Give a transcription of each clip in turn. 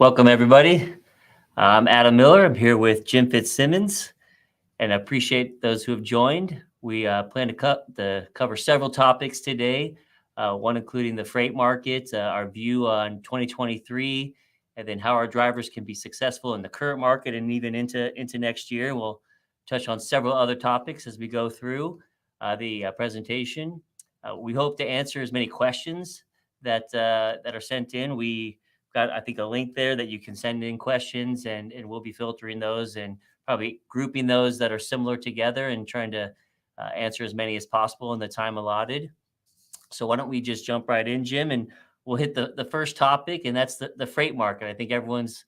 Welcome, everybody. I'm Adam Miller. I'm here with Jim Fitzsimmons, and I appreciate those who have joined. We plan to cover several topics today, one including the freight market, our view on 2023, and then how our drivers can be successful in the current market and even into next year. We'll touch on several other topics as we go through the presentation. We hope to answer as many questions that are sent in. We got, I think, a link there that you can send in questions, and we'll be filtering those and probably grouping those that are similar together and trying to answer as many as possible in the time allotted. So why don't we just jump right in, Jim, and we'll hit the first topic, and that's the freight market. I think everyone's,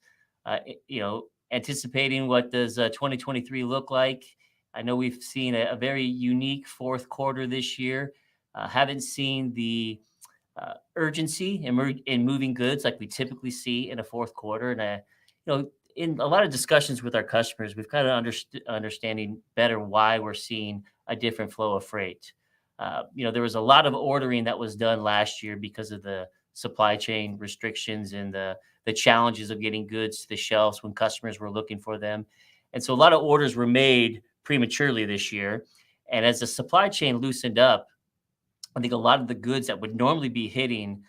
anticipating what does 2023 look like. I know we've seen a very unique fourth quarter this year. Haven't seen the urgency in moving goods like we typically see in a fourth quarter. And in a lot of discussions with our customers, we've kind of understanding better why we're seeing a different flow of freight. There was a lot of ordering that was done last year because of the supply chain restrictions and the challenges of getting goods to the shelves when customers were looking for them. And so a lot of orders were made prematurely this year. And as the supply chain loosened up, I think a lot of the goods that would normally be hitting,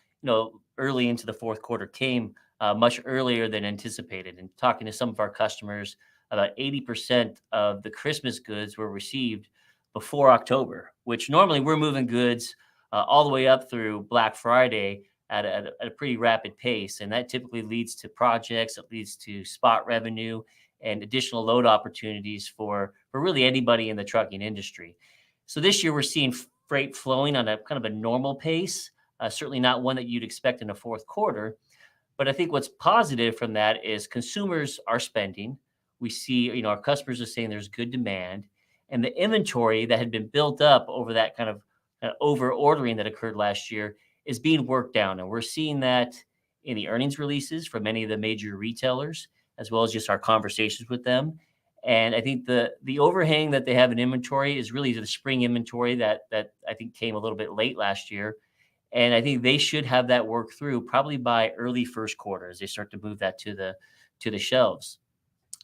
early into the fourth quarter came much earlier than anticipated. And talking to some of our customers, about 80% of the Christmas goods were received before October, which normally we're moving goods all the way up through Black Friday at a pretty rapid pace. And that typically leads to projects, it leads to spot revenue and additional load opportunities for really anybody in the trucking industry. So this year we're seeing freight flowing on a kind of a normal pace, certainly not one that you'd expect in a fourth quarter. But I think what's positive from that is consumers are spending. We see, our customers are saying there's good demand, and the inventory that had been built up over that kind of over ordering that occurred last year is being worked down. And we're seeing that in the earnings releases from many of the major retailers, as well as just our conversations with them. And I think the overhang that they have in inventory is really the spring inventory that I think came a little bit late last year. And I think they should have that work through probably by early first quarter as they start to move that to the shelves.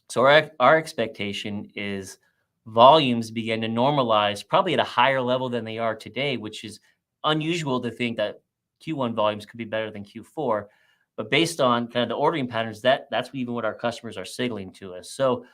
So our expectation is volumes begin to normalize probably at a higher level than they are today, which is unusual to think that Q1 volumes could be better than Q4. But based on kind of the ordering patterns, that's even what our customers are signaling to us. So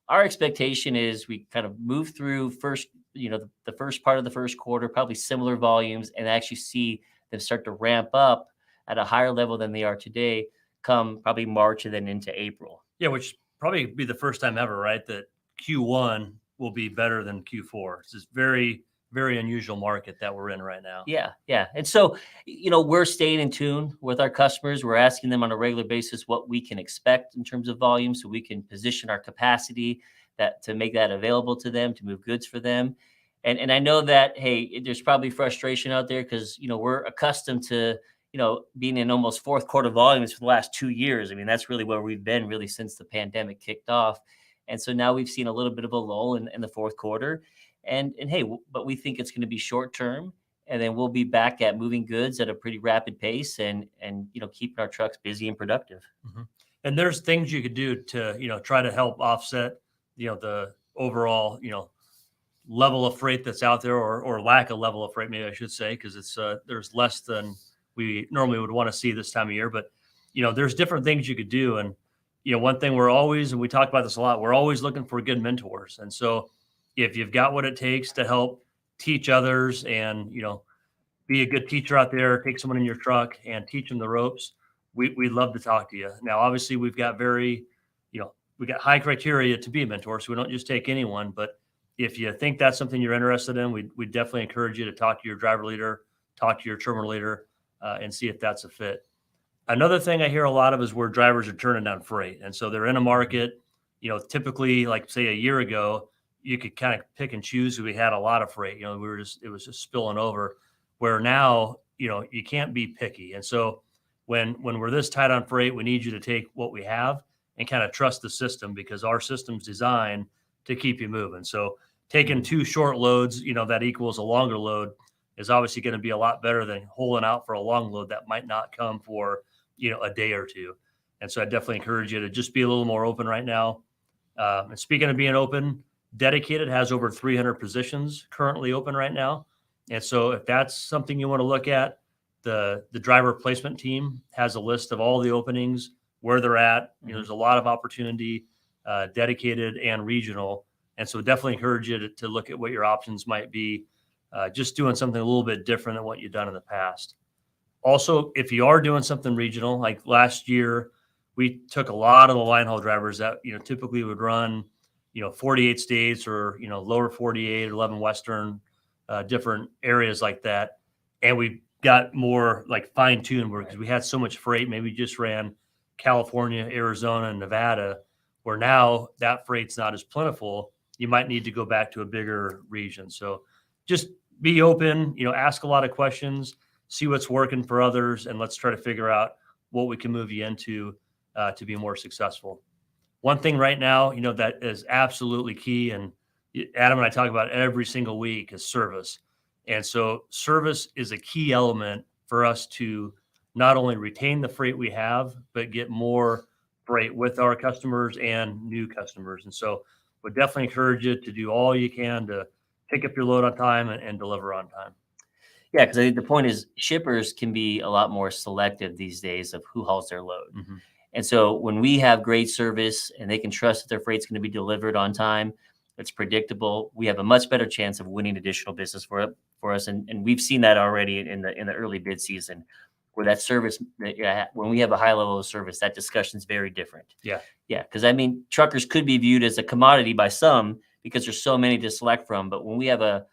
our expectation is we kind of move through the first part of the first quarter, probably similar volumes, and actually see them start to ramp up at a higher level than they are today come probably March and then into April. Yeah, which probably be the first time ever, right, that Q1 will be better than Q4. It's this very, very unusual market that we're in right now. Yeah. And so, we're staying in tune with our customers. We're asking them on a regular basis what we can expect in terms of volume so we can position our capacity to make that available to them, to move goods for them. And I know that, hey, there's probably frustration out there because, we're accustomed to, being in almost fourth quarter volumes for the last 2 years. I mean, that's really where we've been really since the pandemic kicked off. And so now we've seen a little bit of a lull in the fourth quarter. And hey, but we think it's going to be short term, and then we'll be back at moving goods at a pretty rapid pace and keeping our trucks busy and productive. Mm-hmm. And there's things you could do to try to help offset the overall level of freight that's out there, or lack of level of freight, maybe I should say, because it's there's less than we normally would want to see this time of year. But there's different things you could do, and one thing and we talk about this a lot, we're always looking for good mentors. And so if you've got what it takes to help teach others and, be a good teacher out there, take someone in your truck and teach them the ropes, we'd love to talk to you. Now, obviously we've got we got high criteria to be a mentor, so we don't just take anyone. But if you think that's something you're interested in, we definitely encourage you to talk to your driver leader, talk to your terminal leader, and see if that's a fit. Another thing I hear a lot of is where drivers are turning down freight. And so they're in a market, typically like say a year ago, you could kind of pick and choose. We had a lot of freight, it was just spilling over, where now, you can't be picky. And so when we're this tight on freight, we need you to take what we have and kind of trust the system, because our system's designed to keep you moving. So taking 2 short loads, that equals a longer load is obviously going to be a lot better than holding out for a long load that might not come for, a day or two. And so I definitely encourage you to just be a little more open right now. And speaking of being open, Dedicated has over 300 positions currently open right now. And so if that's something you want to look at, the driver placement team has a list of all the openings, where they're at. There's a lot of opportunity, dedicated and regional. And so definitely encourage you to look at what your options might be, just doing something a little bit different than what you've done in the past. Also, if you are doing something regional, like last year, we took a lot of the line haul drivers that, typically would run, 48 states or, lower 48, 11 Western, different areas like that. And we got more like fine tuned because we had so much freight. Maybe just ran California, Arizona, and Nevada, where now that freight's not as plentiful. You might need to go back to a bigger region. So just be open, ask a lot of questions, see what's working for others, and let's try to figure out what we can move you into to be more successful. One thing right now, that is absolutely key, and Adam and I talk about every single week, is service. And so service is a key element for us to not only retain the freight we have, but get more freight with our customers and new customers. And so would definitely encourage you to do all you can to pick up your load on time and deliver on time. Yeah, because I think the point is shippers can be a lot more selective these days of who hauls their load. And so when we have great service and they can trust that their freight's going to be delivered on time, it's predictable, we have a much better chance of winning additional business for us. And we've seen that already in the early bid season, where that service, when we have a high level of service, that discussion is very different. Yeah. Yeah. Because truckers could be viewed as a commodity by some because there's so many to select from. But when we have a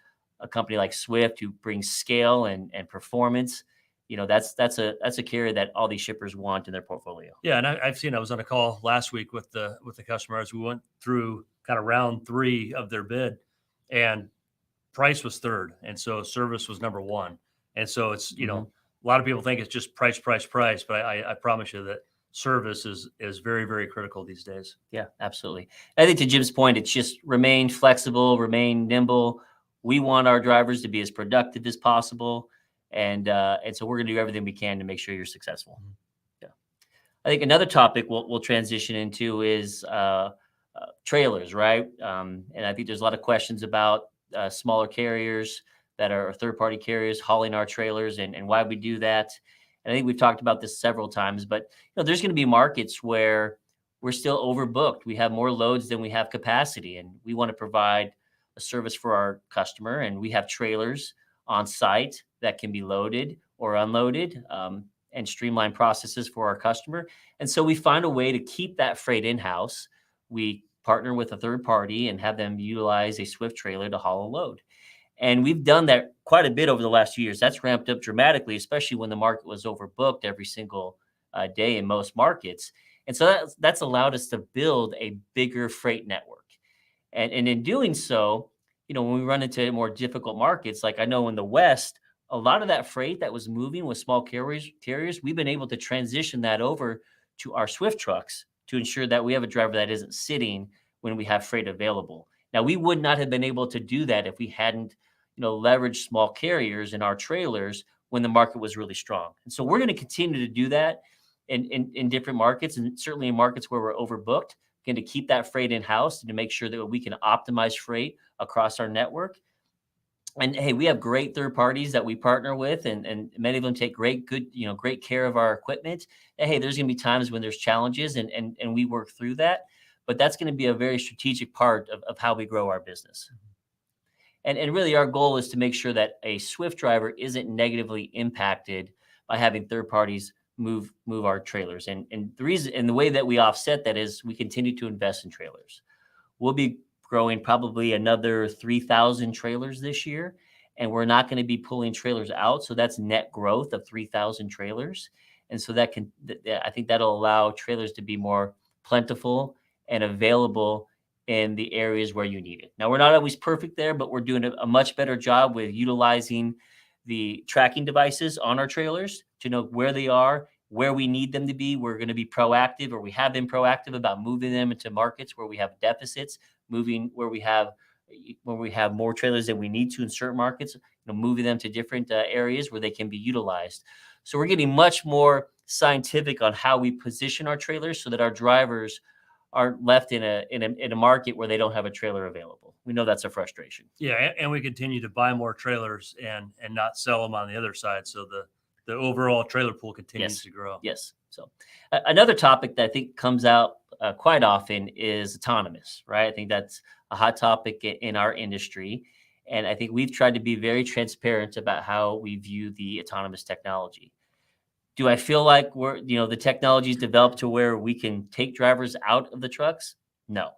company like Swift who brings scale and performance, that's a carrier that all these shippers want in their portfolio. Yeah, and I was on a call last week with the customer as we went through kind of round 3 of their bid, and price was third, and so service was number 1. And so it's a lot of people think it's just price, but I promise you that service is very, very critical these days. Yeah, absolutely. I think to Jim's point, it's just remain flexible, remain nimble. We want our drivers to be as productive as possible. And so we're going to do everything we can to make sure you're successful. Yeah. I think another topic we'll transition into is trailers, right? And I think there's a lot of questions about smaller carriers that are third-party carriers hauling our trailers and why we do that. And I think we've talked about this several times, but there's going to be markets where we're still overbooked. We have more loads than we have capacity, and we want to provide a service for our customer, and we have trailers on site that can be loaded or unloaded and streamline processes for our customer. And so we find a way to keep that freight in-house. We partner with a third party and have them utilize a Swift trailer to haul a load. And we've done that quite a bit over the last few years. That's ramped up dramatically, especially when the market was overbooked every single day in most markets. And so that's allowed us to build a bigger freight network. And in doing so, when we run into more difficult markets, like I know in the West, a lot of that freight that was moving with small carriers, we've been able to transition that over to our Swift trucks to ensure that we have a driver that isn't sitting when we have freight available. Now, we would not have been able to do that if we hadn't, leveraged small carriers in our trailers when the market was really strong. And so we're going to continue to do that in different markets, and certainly in markets where we're overbooked, going to keep that freight in-house and to make sure that we can optimize freight across our network. And hey, we have great third parties that we partner with, and many of them take great care of our equipment. And hey, there's going to be times when there's challenges and we work through that, but that's going to be a very strategic part of how we grow our business. And really our goal is to make sure that a Swift driver isn't negatively impacted by having third parties move our trailers. And the reason and the way that we offset that is we continue to invest in trailers. We'll be growing probably another 3,000 trailers this year, and we're not going to be pulling trailers out. So that's net growth of 3,000 trailers. And so I think that'll allow trailers to be more plentiful and available in the areas where you need it. Now, we're not always perfect there, but we're doing a much better job with utilizing the tracking devices on our trailers to know where they are, where we need them to be. We're going to be proactive, or we have been proactive about moving them into markets where we have deficits, moving where we have more trailers than we need to in certain markets, moving them to different areas where they can be utilized. So we're getting much more scientific on how we position our trailers so that our drivers aren't left in a market where they don't have a trailer available. We know that's a frustration. Yeah, and we continue to buy more trailers and not sell them on the other side, so the overall trailer pool continues Yes. to grow. Yes. So another topic that I think comes out quite often is autonomous, right? I think that's a hot topic in our industry. And I think we've tried to be very transparent about how we view the autonomous technology. Do I feel like the technology's developed to where we can take drivers out of the trucks? No.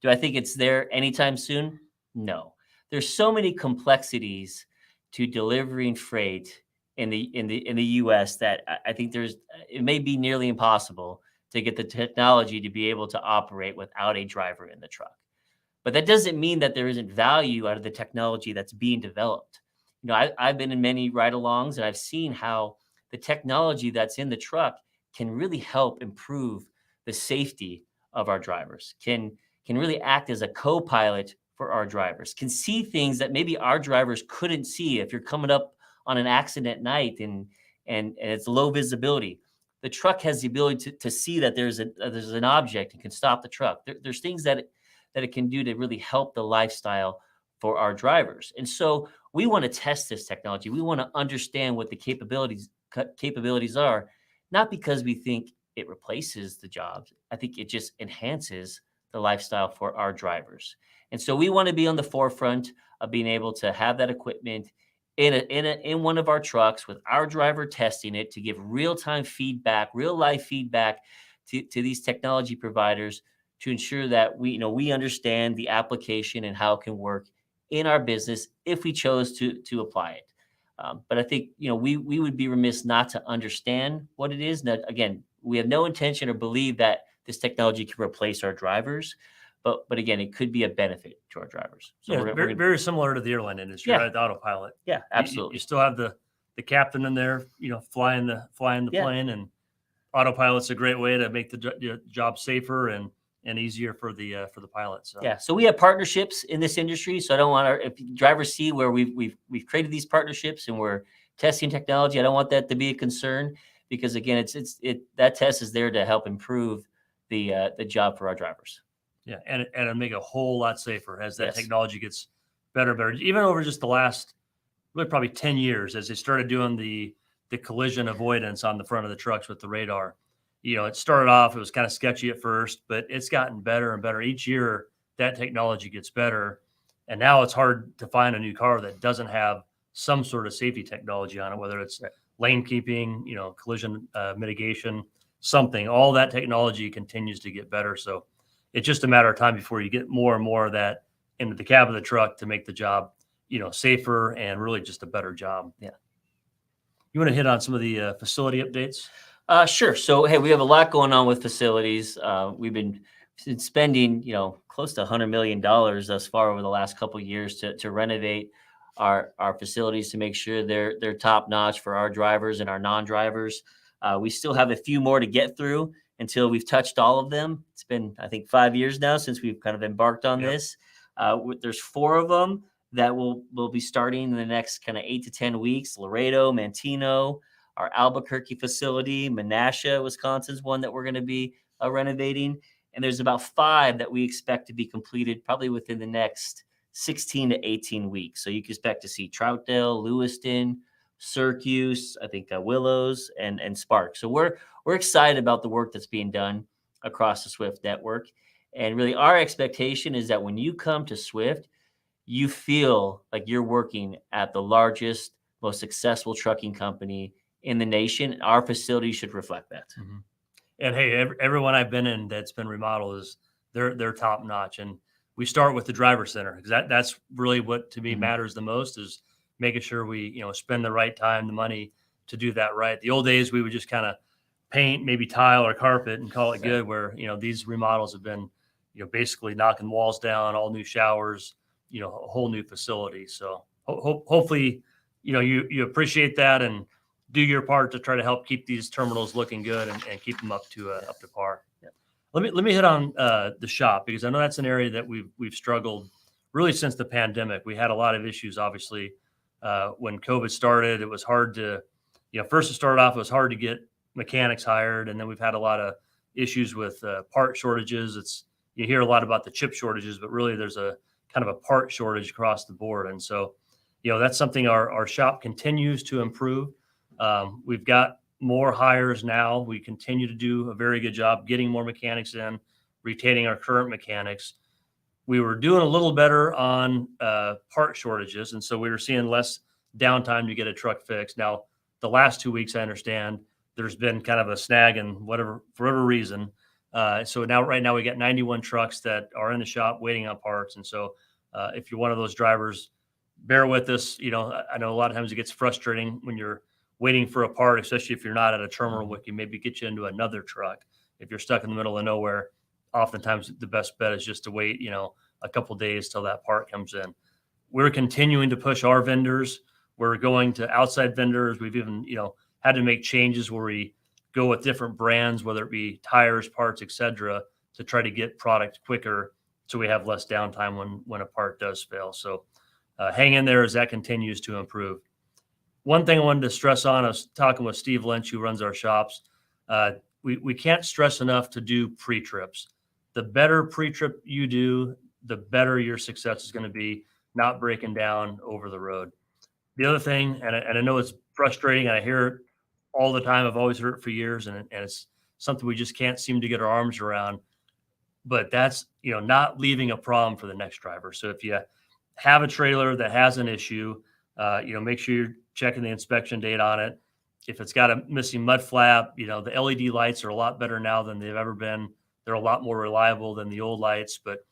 Do I think it's there anytime soon? No. There's so many complexities to delivering freight in the US that I think it may be nearly impossible to get the technology to be able to operate without a driver in the truck. But that doesn't mean that there isn't value out of the technology that's being developed. I've been in many ride-alongs, and I've seen how the technology that's in the truck can really help improve the safety of our drivers, can really act as a co-pilot for our drivers, can see things that maybe our drivers couldn't see. If you're coming up on an accident at night and it's low visibility, the truck has the ability to see that there's an object and can stop the truck. There's things that it can do to really help the lifestyle for our drivers. And so we want to test this technology. We want to understand what the capabilities are, not because we think it replaces the jobs. I think it just enhances the lifestyle for our drivers. And so we want to be on the forefront of being able to have that equipment in one of our trucks with our driver testing it to give real-time feedback, real-life feedback to these technology providers to ensure that we understand the application and how it can work in our business if we chose to apply it. But I think we would be remiss not to understand what it is. Now, again, we have no intention or believe that this technology can replace our drivers, but again, it could be a benefit to our drivers. So Yeah, very similar to the airline industry, Yeah. right? The autopilot. yeah, absolutely. You still have the captain in there, flying the Yeah. plane, and autopilot's a great way to make the job safer and easier for the pilot. So Yeah, so we have partnerships in this industry. So I don't want if drivers see where we've created these partnerships and we're testing technology, I don't want that to be a concern because again, that test is there to help improve the job for our drivers. yeah, and it'll make it a whole lot safer as that Yes. technology gets better and better. Even over just the last really probably 10 years, as they started doing the collision avoidance on the front of the trucks with the radar. It started off, it was kind of sketchy at first, but it's gotten better and better. Each year, that technology gets better. And now it's hard to find a new car that doesn't have some sort of safety technology on it, whether it's Right. lane keeping, collision mitigation, something. All that technology continues to get better. So it's just a matter of time before you get more and more of that into the cab of the truck to make the job, safer and really just a better job. Yeah. You want to hit on some of the facility updates? Sure. So, hey, we have a lot going on with facilities. We've been spending, close to $100 million thus far over the last couple of years to renovate our facilities to make sure they're top notch for our drivers and our non-drivers. We still have a few more to get through until we've touched all of them. It's been, I think, 5 years now since we've kind of embarked on Yep. this. There's 4 of them that will be starting in the next kind of 8 to 10 weeks. Laredo, Manteno, our Albuquerque facility, Menasha, Wisconsin's one that we're going to be renovating. And there's about 5 that we expect to be completed probably within the next 16 to 18 weeks. So you can expect to see Troutdale, Lewiston, Syracuse, I think Willows, and Spark. So we're excited about the work that's being done across the Swift network. And really our expectation is that when you come to Swift, you feel like you're working at the largest, most successful trucking company in the nation. Our facility should reflect that. Mm-hmm. And hey, everyone I've been in that's been remodeled is they're top notch. And we start with the driver center because that's really what to me Mhm. matters the most is making sure we spend the right time, the money to do that right. The old days we would just kind of paint, maybe tile or carpet and call it Yeah. good. Where these remodels have been basically knocking walls down, all new showers, a whole new facility. So hopefully you appreciate that and do your part to try to help keep these terminals looking good and keep them up to par. Yeah. Let me hit on the shop because I know that's an area that we've struggled really since the pandemic. We had a lot of issues, obviously, when COVID started. It was hard to, first to start off, it was hard to get mechanics hired, and then we've had a lot of issues with part shortages. You hear a lot about the chip shortages, but really there's a kind of a part shortage across the board. And so, that's something our shop continues to improve. We've got more hires now. We continue to do a very good job getting more mechanics in, retaining our current mechanics. We were doing a little better on part shortages, and so we were seeing less downtime to get a truck fixed. Now, the last 2 weeks, I understand there's been kind of a snag and for whatever reason. So right now we got 91 trucks that are in the shop waiting on parts. And so if you're one of those drivers, bear with us. I know a lot of times it gets frustrating when you're waiting for a part, especially if you're not at a terminal, we can maybe get you into another truck. If you're stuck in the middle of nowhere, oftentimes the best bet is just to wait, a couple days till that part comes in. We're continuing to push our vendors. We're going to outside vendors. We've even, had to make changes where we go with different brands, whether it be tires, parts, etc., to try to get product quicker so we have less downtime when a part does fail. So hang in there as that continues to improve. One thing I wanted to stress on, I was talking with Steve Lynch, who runs our shops. We can't stress enough to do pre-trips. The better pre-trip you do, the better your success is going to be, not breaking down over the road. The other thing, and I know it's frustrating, and I hear it all the time. I've always heard it for years, and it's something we just can't seem to get our arms around. But that's, not leaving a problem for the next driver. So if you have a trailer that has an issue, make sure you're checking the inspection date on it. If it's got a missing mud flap, the LED lights are a lot better now than they've ever been. They're a lot more reliable than the old lights. But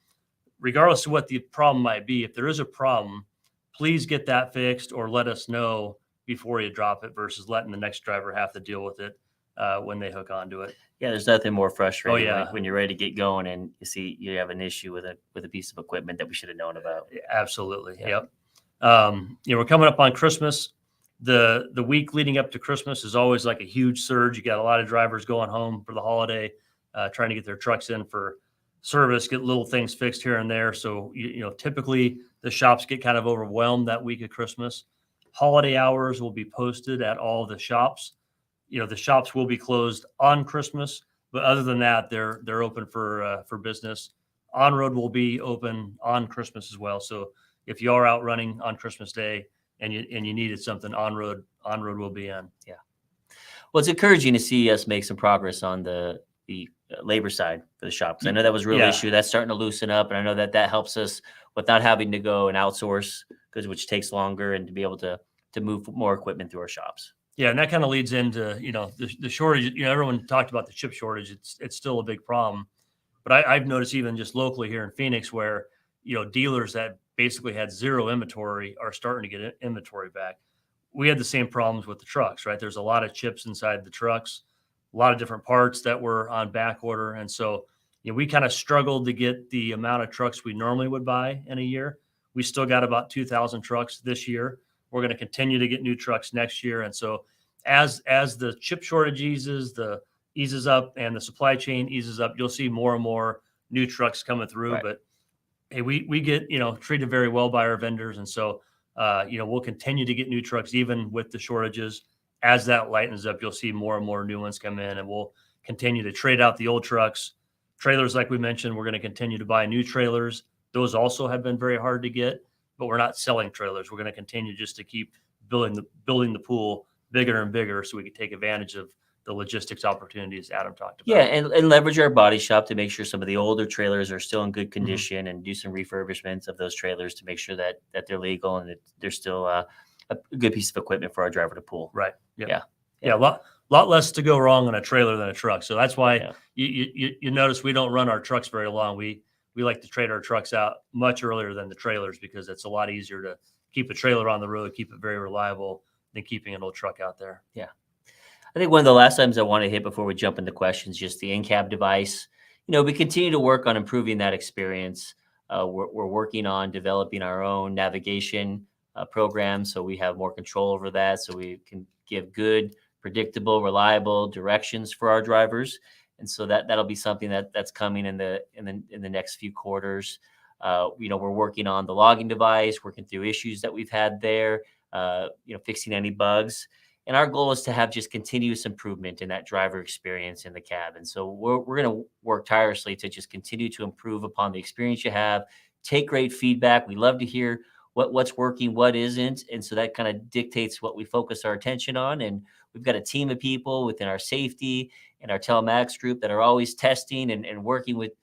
regardless of what the problem might be, if there is a problem, please get that fixed or let us know before you drop it versus letting the next driver have to deal with it when they hook onto it. Yeah, there's nothing more frustrating when you're ready to get going and you see you have an issue with a piece of equipment that we should have known about. Absolutely. Yeah. Yep. We're coming up on Christmas. The week leading up to Christmas is always like a huge surge. You got a lot of drivers going home for the holiday, trying to get their trucks in for service, get little things fixed here and there. So, typically the shops get kind of overwhelmed that week of Christmas. Holiday hours will be posted at all the shops. The shops will be closed on Christmas, but other than that, they're open for business. On road will be open on Christmas as well. So if you are out running on Christmas Day and you needed something, on road will be in. Yeah. Well, it's encouraging to see us make some progress on the labor side for the shops. I know that was a real issue. That's starting to loosen up, and I know that helps us with not having to go and outsource, which takes longer, and to be able to move more equipment through our shops. Yeah, and that kind of leads into the shortage. Everyone talked about the chip shortage. It's still a big problem, but I've noticed even just locally here in Phoenix where dealers that basically had zero inventory are starting to get inventory back. We had the same problems with the trucks, right? There's a lot of chips inside the trucks, a lot of different parts that were on back order, and so we kind of struggled to get the amount of trucks we normally would buy in a year. We still got about 2,000 trucks this year. We're going to continue to get new trucks next year. And so as the chip shortage eases up and the supply chain eases up, you'll see more and more new trucks coming through. Right. But hey, we get, treated very well by our vendors. And so, we'll continue to get new trucks, even with the shortages. As that lightens up, you'll see more and more new ones come in, and we'll continue to trade out the old trucks. Trailers, like we mentioned, we're going to continue to buy new trailers. Those also have been very hard to get, but we're not selling trailers. We're going to continue just to keep building the pool bigger and bigger so we can take advantage of the logistics opportunities Adam talked about. Yeah, and leverage our body shop to make sure some of the older trailers are still in good condition, and do some refurbishments of those trailers to make sure that they're legal and that they're still a good piece of equipment for our driver to pull. Right. Yeah. A lot less to go wrong on a trailer than a truck. So that's why you notice we don't run our trucks very long. We like to trade our trucks out much earlier than the trailers because it's a lot easier to keep a trailer on the road, keep it very reliable than keeping an old truck out there. Yeah. I think one of the last items I want to hit before we jump into questions, just the in-cab device. We continue to work on improving that experience. We're working on developing our own navigation program so we have more control over that, so we can give good, predictable, reliable directions for our drivers. And so that'll be something that's coming in the next few quarters. We're working on the logging device, working through issues that we've had there, fixing any bugs. And our goal is to have just continuous improvement in that driver experience in the cab. And so we're going to work tirelessly to just continue to improve upon the experience you have, take great feedback. We love to hear what's working, what isn't. And so that kind of dictates what we focus our attention on. And we've got a team of people within our safety and our telematics group that are always testing and working with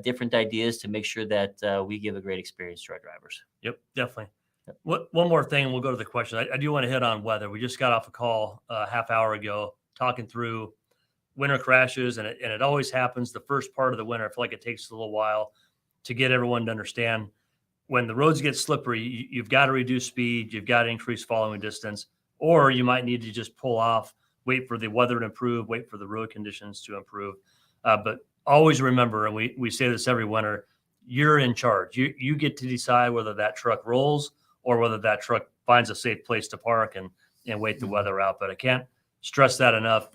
different ideas to make sure that we give a great experience to our drivers. Yep, definitely. One more thing, and we'll go to the question. I do want to hit on weather. We just got off a call a half hour ago talking through winter crashes, and it always happens the first part of the winter. I feel like it takes a little while to get everyone to understand when the roads get slippery, you've got to reduce speed, you've got to increase following distance, or you might need to just pull off, wait for the weather to improve, wait for the road conditions to improve. But always remember, and we say this every winter, you're in charge. You get to decide whether that truck rolls or whether that truck finds a safe place to park and wait the weather out. But I can't stress that enough.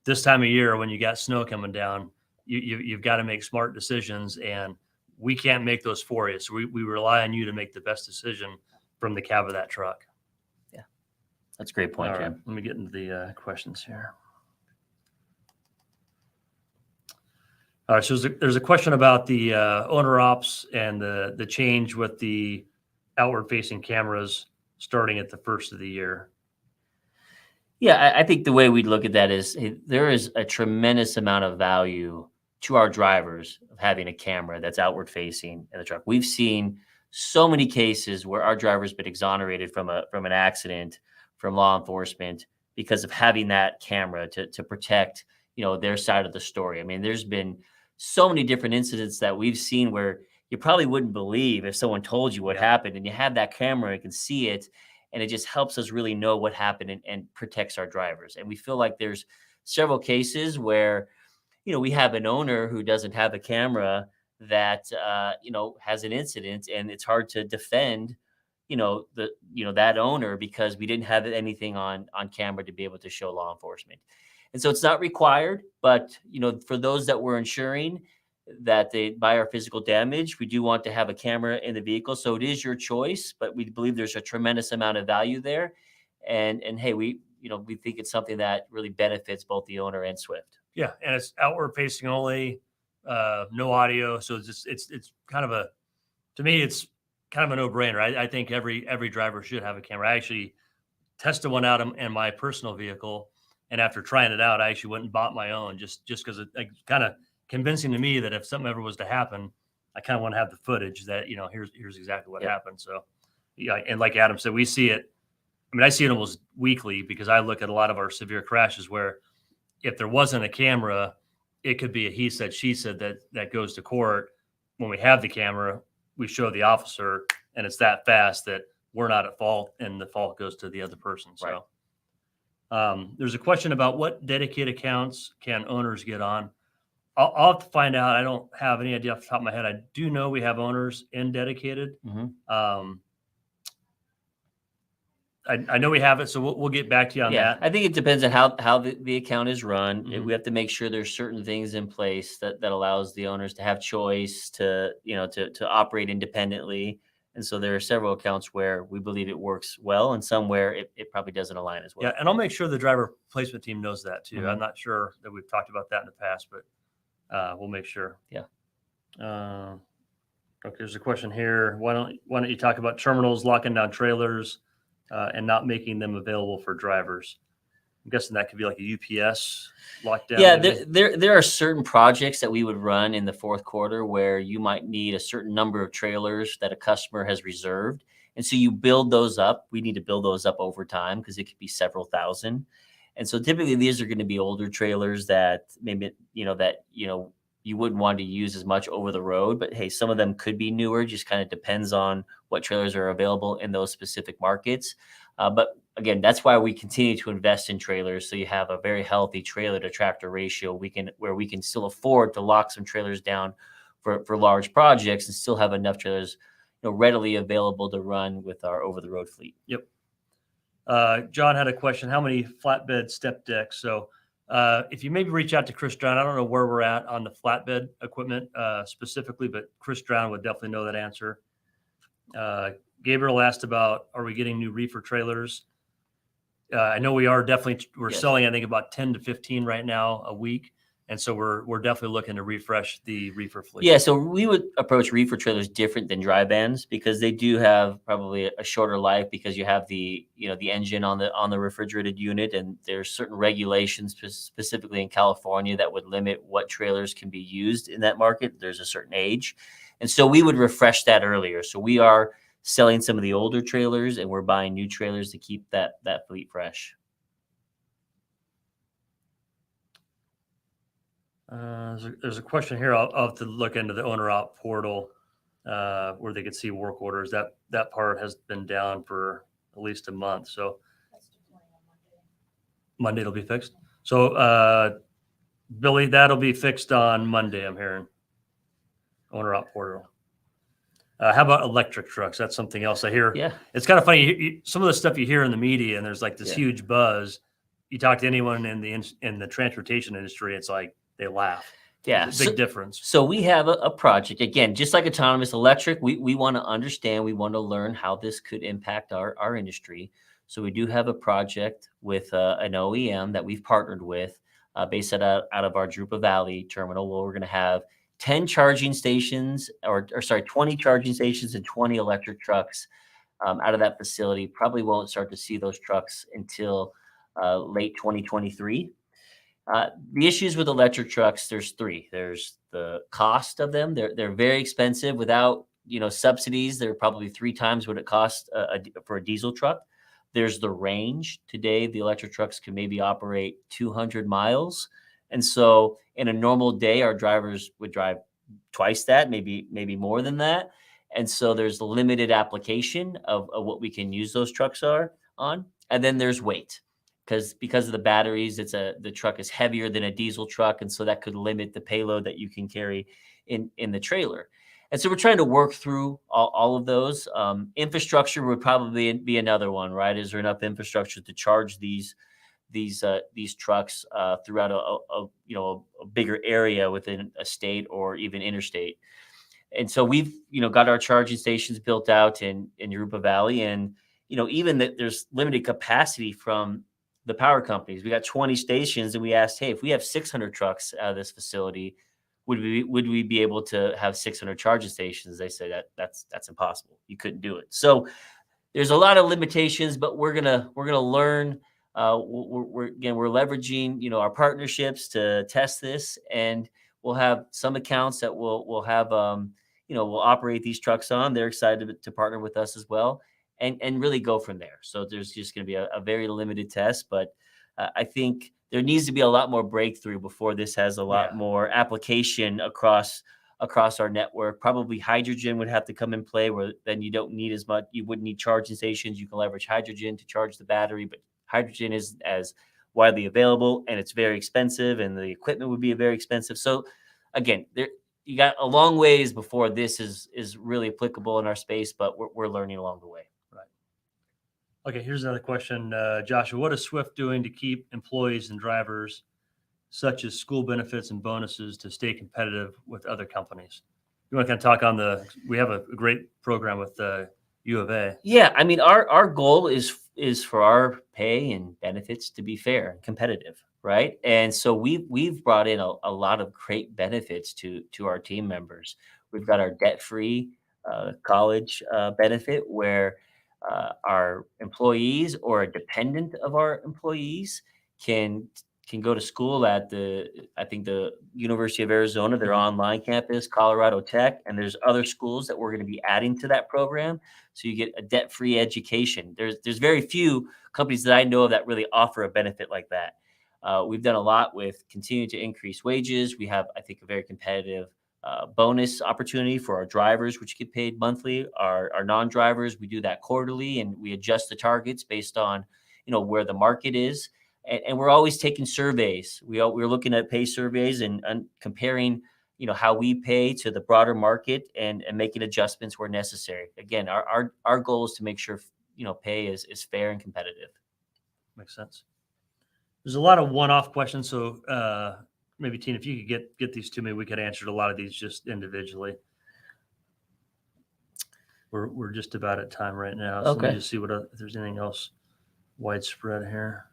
This time of year when you got snow coming down, you've got to make smart decisions, and we can't make those for you. So we rely on you to make the best decision from the cab of that truck. Yeah, that's a great point, Jim. Let me get into the questions here. All right, so there's a question about the owner ops and the change with the outward-facing cameras starting at the first of the year. Yeah, I think the way we look at that is there is a tremendous amount of value to our drivers of having a camera that's outward-facing in the truck. We've seen so many cases where our driver's been exonerated from an accident from law enforcement because of having that camera to protect their side of the story. I mean, there's been so many different incidents that we've seen where you probably wouldn't believe if someone told you what happened, and you have that camera, you can see it, and it just helps us really know what happened and protects our drivers. And we feel like there's several cases where, we have an owner who doesn't have a camera that, has an incident, and it's hard to defend, that owner because we didn't have anything on camera to be able to show law enforcement. And so it's not required, but, for those that we're insuring that they buy our physical damage, we do want to have a camera in the vehicle. So it is your choice, but we believe there's a tremendous amount of value there. And hey, we think it's something that really benefits both the owner and Swift. Yeah. And it's outward facing only, no audio. So it's kind of to me, it's kind of a no brainer. I think every driver should have a camera. I actually tested one out in my personal vehicle. And after trying it out, I actually went and bought my own just because it kind of convincing to me that if something ever was to happen, I kind of want to have the footage that, here's exactly what happened. So, yeah. And like Adam said, we see it. I mean, I see it almost weekly because I look at a lot of our severe crashes where if there wasn't a camera, it could be a he said, she said that goes to court. When we have the camera, we show the officer, and it's that fast that we're not at fault and the fault goes to the other person. So there's a question about what dedicated accounts can owners get on. I'll have to find out. I don't have any idea off the top of my head. I do know we have owners in dedicated. Mm-hmm. I know we have it, so we'll get back to you on that. I think it depends on how the account is run. Mhm. We have to make sure there's certain things in place that allows the owners to have choice to operate independently. And so there are several accounts where we believe it works well, and some where it probably doesn't align as well. Yeah, and I'll make sure the driver placement team knows that too. Mhm. I'm not sure that we've talked about that in the past, but we'll make sure. Yeah. Okay, there's a question here. Why don't you talk about terminals locking down trailers and not making them available for drivers? I'm guessing that could be like a UPS lockdown. Yeah, there are certain projects that we would run in the fourth quarter where you might need a certain number of trailers that a customer has reserved. And so you build those up. We need to build those up over time because it could be several thousand. And so typically these are going to be older trailers that maybe, you wouldn't want to use as much over the road, but hey, some of them could be newer, just kind of depends on what trailers are available in those specific markets. But again, that's why we continue to invest in trailers. So you have a very healthy trailer to tractor ratio where we can still afford to lock some trailers down for large projects and still have enough trailers readily available to run with our over the road fleet. Yep. John had a question. How many flatbed step decks? So if you maybe reach out to Chris Drown, I don't know where we're at on the flatbed equipment specifically, but Chris Drown would definitely know that answer. Gabriel asked about, are we getting new reefer trailers? I know we are definitely, we're Yes. selling, I think about 10 to 15 right now a week. And so we're definitely looking to refresh the reefer fleet. Yeah, so we would approach reefer trailers different than dry vans because they do have probably a shorter life because you have the the engine on the refrigerated unit, and there's certain regulations specifically in California that would limit what trailers can be used in that market. There's a certain age, and so we would refresh that earlier. So we are selling some of the older trailers, and we're buying new trailers to keep that fleet fresh. There's a question here. I'll have to look into the owner op portal where they could see work orders. That part has been down for at least a month. So Monday it'll be fixed. So Billy, that'll be fixed on Monday, I'm hearing. Owner op portal. How about electric trucks? That's something else I hear. Yeah. It's kind of funny. Some of the stuff you hear in the media, and there's like this Yeah. huge buzz. You talk to anyone in the transportation industry, it's like they laugh. Yeah. There's a big difference. So we have a project, again, just like autonomous electric, we want to understand, we want to learn how this could impact our industry. So we do have a project with an OEM that we've partnered with based out of our Drupa Valley terminal, where we're going to have 10 charging stations, or sorry, 20 charging stations and 20 electric trucks out of that facility. Probably won't start to see those trucks until late 2023. The issues with electric trucks, there's three. There's the cost of them. They're very expensive. Without subsidies, they're probably 3 times what it costs for a diesel truck. There's the range. Today, the electric trucks can maybe operate 200 miles. And so in a normal day, our drivers would drive twice that, maybe more than that. And so there's limited application of what we can use those trucks on. And then there's weight. Because of the batteries, the truck is heavier than a diesel truck, and so that could limit the payload that you can carry in the trailer. And so we're trying to work through all of those. Infrastructure would probably be another one, right? Is there enough infrastructure to charge these trucks throughout a bigger area within a state or even interstate? And so we've got our charging stations built out in Drupa Valley, and even that there's limited capacity from the power companies. We got 20 stations, and we asked, hey, if we have 600 trucks out of this facility, would we be able to have 600 charging stations? They said that's impossible. You couldn't do it. So there's a lot of limitations, but we're gonna learn. We're leveraging our partnerships to test this, and we'll have some accounts that we'll have we'll operate these trucks on. They're excited to partner with us as well. And really go from there. So there's just going to be a very limited test, but I think there needs to be a lot more breakthrough before this has a lot more application across our network. Probably hydrogen would have to come in play, where then you don't need as much. You wouldn't need charging stations. You can leverage hydrogen to charge the battery, but hydrogen isn't as widely available, and it's very expensive, and the equipment would be very expensive. So again, you got a long ways before this is really applicable in our space, but we're learning along the way. Okay, here's another question. Joshua, what is Swift doing to keep employees and drivers, such as school benefits and bonuses, to stay competitive with other companies? You want to kind of talk on we have a great program with U of A. Yeah, I mean, our goal is for our pay and benefits to be fair and competitive, right? And so we've brought in a lot of great benefits to our team members. We've got our debt-free college benefit, where our employees or a dependent of our employees can go to school at the University of Arizona, their online campus, Colorado Tech, and there's other schools that we're going to be adding to that program. So you get a debt-free education. There's very few companies that I know of that really offer a benefit like that. We've done a lot with continuing to increase wages. We have, I think, a very competitive bonus opportunity for our drivers, which get paid monthly. Our non-drivers, we do that quarterly, and we adjust the targets based on where the market is. And we're always taking surveys. We're looking at pay surveys and comparing how we pay to the broader market, and making adjustments where necessary. Again, our goal is to make sure pay is fair and competitive. Makes sense. There's a lot of one-off questions, so maybe Tina, if you could get these to me, we could answer a lot of these just individually. We're just about at time right now. So Okay. let me just see if there's anything else widespread here.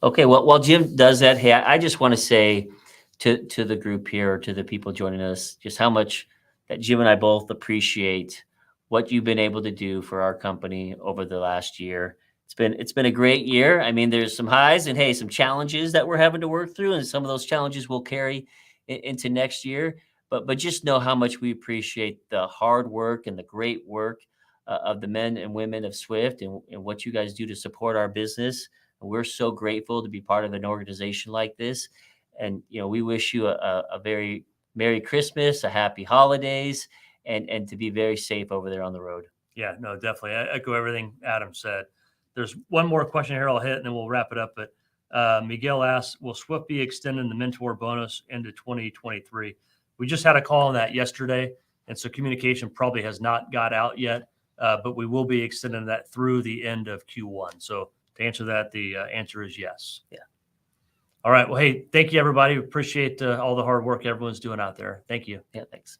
Okay, well, while Jim does that, hey, I just want to say to the group here, to the people joining us, just how much that Jim and I both appreciate what you've been able to do for our company over the last year. It's been a great year. I mean, there's some highs and hey, some challenges that we're having to work through, and some of those challenges will carry into next year. But just know how much we appreciate the hard work and the great work of the men and women of Swift, and what you guys do to support our business. We're so grateful to be part of an organization like this. And, we wish you a very Merry Christmas, a happy holidays, and to be very safe over there on the road. Yeah, no, definitely. I echo everything Adam said. There's one more question here I'll hit and then we'll wrap it up. But Miguel asks, will Swift be extending the mentor bonus into 2023? We just had a call on that yesterday. And so communication probably has not got out yet, but we will be extending that through the end of Q1. So to answer that, the answer is yes. Yeah. All right. Well, hey, thank you, everybody. Appreciate all the hard work everyone's doing out there. Thank you. Yeah, thanks.